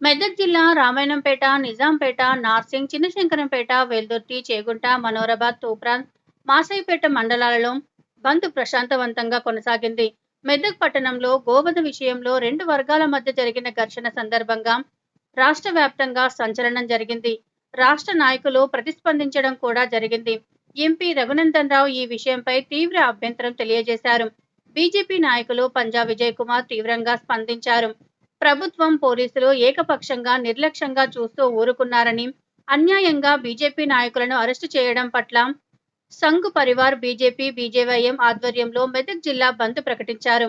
మెదక్ జిల్లా రామాయణంపేట, నిజాంపేట, నార్సింగ్, చిన్నశంకరంపేట, వెల్దుర్తి, చేగుంట, మనోరాబాద్, తూప్రాన్, మాసైపేట మండలాలలో బంద్ ప్రశాంతవంతంగా కొనసాగింది. మెదక్ పట్టణంలో గోవధ విషయంలో రెండు వర్గాల మధ్య జరిగిన ఘర్షణ సందర్భంగా రాష్ట్ర వ్యాప్తంగా సంచలనం జరిగింది. రాష్ట్ర నాయకులు ప్రతిస్పందించడం కూడా జరిగింది. ఎంపీ రఘునందన్ రావు ఈ విషయంపై తీవ్ర అభ్యంతరం తెలియజేశారు. బీజేపీ నాయకులు పంజా విజయ్ కుమార్ తీవ్రంగా స్పందించారు. ప్రభుత్వం, పోలీసులు ఏకపక్షంగా నిర్లక్ష్యంగా చూస్తూ ఊరుకున్నారని, అన్యాయంగా బీజేపీ నాయకులను అరెస్టు చేయడం పట్ల సంఘ్ పరివార్ బీజేపీ, బీజేవైఎం ఆధ్వర్యంలో మెదక్ జిల్లా బంద్ ప్రకటించారు.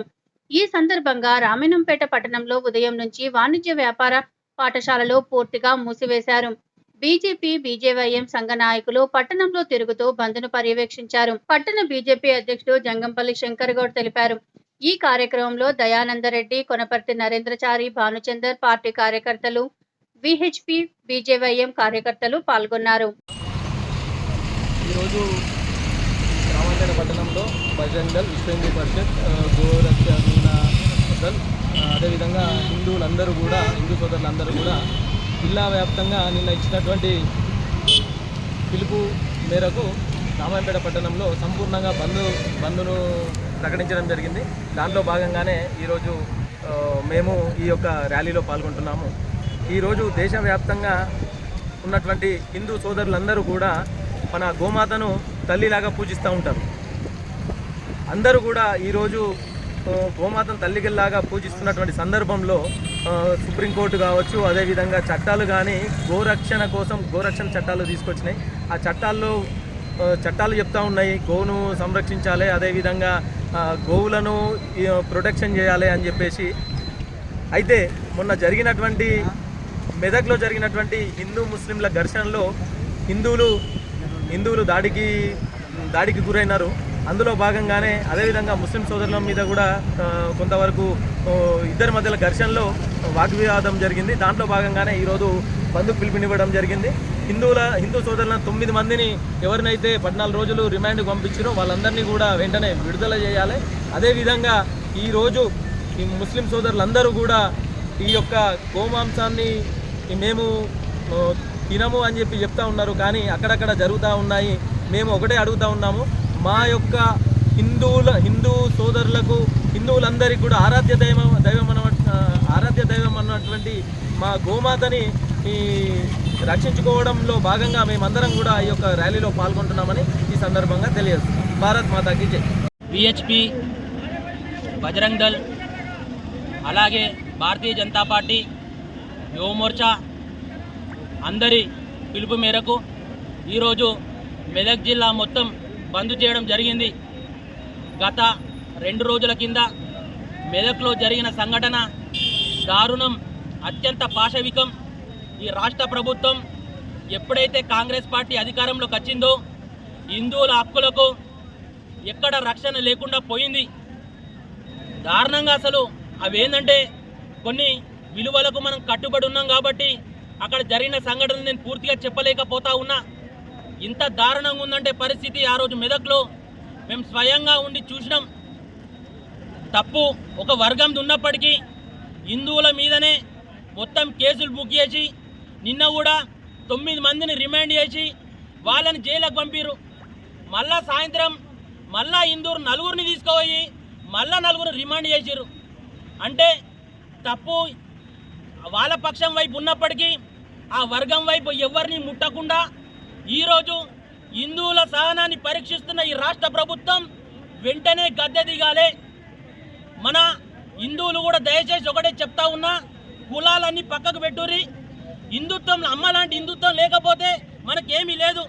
ఈ సందర్భంగా రామాయణంపేట పట్టణంలో ఉదయం నుంచి వాణిజ్య వ్యాపార పాఠశాలలు పూర్తిగా మూసివేశారు. బీజేపీ, బీజేవైఎం సంఘ నాయకులు పట్టణంలో తిరుగుతూ బంద్ను పర్యవేక్షించారు. పట్టణ బీజేపీ అధ్యక్షుడు జంగంపల్లి శంకర్ గౌడ్ తెలిపారు. ఈ కార్యక్రమంలో దయానందరెడ్డి, కొనపర్తి నరేంద్రచారి, భానుచందర్, పార్టీ కార్యకర్తలు, విహెచ్పి, బీజేవైఎం కార్యకర్తలు పాల్గొన్నారు. ఈరోజు రామాయణ పట్టణంలో బజరంగ్ దళ్, విశ్వ హిందూ పరిషత్, గోరక్షణ దళ్, అదేవిధంగా హిందువులందరూ కూడా, హిందూ సోదరులందరూ కూడా జిల్లా వ్యాప్తంగా నిన్న ఇచ్చినటువంటి పిలుపు మేరకు రామాయణపేట పట్టణంలో సంపూర్ణంగా బంద్ను ప్రకటించడం జరిగింది. దాంట్లో భాగంగానే ఈరోజు మేము ఈ యొక్క ర్యాలీలో పాల్గొంటున్నాము. ఈరోజు దేశవ్యాప్తంగా ఉన్నటువంటి హిందూ సోదరులందరూ కూడా మన గోమాతను తల్లిలాగా పూజిస్తూ ఉంటారు. అందరూ కూడా ఈరోజు గోమాతను తల్లిలాగా పూజిస్తున్నటువంటి సందర్భంలో సుప్రీంకోర్టు కావచ్చు, అదేవిధంగా చట్టాలు కానీ గోరక్షణ చట్టాలు తీసుకొచ్చినాయి. ఆ చట్టాలు చెప్తా ఉన్నాయి, గోవును సంరక్షించాలి, అదేవిధంగా గోవులను ప్రొటెక్షన్ చేయాలి అని చెప్పేసి. అయితే మొన్న జరిగినటువంటి మెదక్లో జరిగినటువంటి హిందూ ముస్లింల ఘర్షణలో హిందువులు దాడికి గురైనారు. అందులో భాగంగానే అదేవిధంగా ముస్లిం సోదరుల మీద కూడా కొంతవరకు ఇద్దరి మధ్యలో ఘర్షణలో వాగ్వివాదం జరిగింది. దాంట్లో భాగంగానే ఈరోజు బంధుకు పిలుపునివ్వడం జరిగింది. హిందూ సోదరులను 9 మందిని ఎవరినైతే 14 రోజులు రిమాండ్కి పంపించారో వాళ్ళందరినీ కూడా వెంటనే విడుదల చేయాలి. అదేవిధంగా ఈరోజు ఈ ముస్లిం సోదరులందరూ కూడా ఈ యొక్క గోమాంసాన్ని మేము తినము అని చెప్తా ఉన్నారు. కానీ అక్కడక్కడ జరుగుతూ ఉన్నాయి. మేము ఒకటే అడుగుతూ ఉన్నాము, మా యొక్క హిందూ సోదరులకు, హిందువులందరికీ కూడా ఆరాధ్య దైవం అన్నటువంటి మా గోమాతని రక్షించుకోవడంలో భాగంగా మేమందరం కూడా ఈ యొక్క ర్యాలీలో పాల్గొంటున్నామని ఈ సందర్భంగా తెలియజేస్తున్నాం. భారత్ మాతాకి జై. విహెచ్పి, బజరంగ్ దళ్, అలాగే భారతీయ జనతా పార్టీ, యువ మోర్చా అందరి పిలుపు మేరకు ఈరోజు మెదక్ జిల్లా మొత్తం బంద్ చేయడం జరిగింది. గత 2 రోజుల కింద మెదక్లో జరిగిన సంఘటన దారుణం, అత్యంత పాశవికం. ఈ రాష్ట్ర ప్రభుత్వం ఎప్పుడైతే కాంగ్రెస్ పార్టీ అధికారంలోకి వచ్చిందో హిందువుల హక్కులకు ఎక్కడ రక్షణ లేకుండా పోయింది. దారుణంగా అసలు అవేంటంటే కొన్ని విలువలకు మనం కట్టుబడి ఉన్నాం కాబట్టి అక్కడ జరిగిన సంఘటన నేను పూర్తిగా చెప్పలేకపోతా ఉన్నా. ఇంత దారుణంగా ఉందంటే పరిస్థితి ఆ రోజు మెదక్లో మేము స్వయంగా ఉండి చూసినాం. తప్పు ఒక వర్గం ఉన్నప్పటికీ హిందువుల మీదనే మొత్తం కేసులు బుక్ చేసి నిన్న కూడా 9 మందిని రిమాండ్ చేసి వాళ్ళని జైలుకు పంపిరు. మళ్ళా సాయంత్రం మళ్ళా హిందువులు 4గురిని తీసుకుపోయి మళ్ళా 4గురు రిమాండ్ చేసిరు. అంటే తప్పు వాళ్ళ పక్షం వైపు ఉన్నప్పటికీ ఆ వర్గం వైపు ఎవరిని ముట్టకుండా ఈరోజు హిందువుల సహనాన్ని పరీక్షిస్తున్న ఈ రాష్ట్ర ప్రభుత్వం వెంటనే గద్దె దిగాలే. మన హిందువులు కూడా దయచేసి ఒకటే చెప్తా ఉన్నా, కులాలన్నీ పక్కకు పెట్టుర్రి. హిందుత్వం అమ్మలాంటి హిందుత్వం లేకపోతే మనకేమీ లేదు.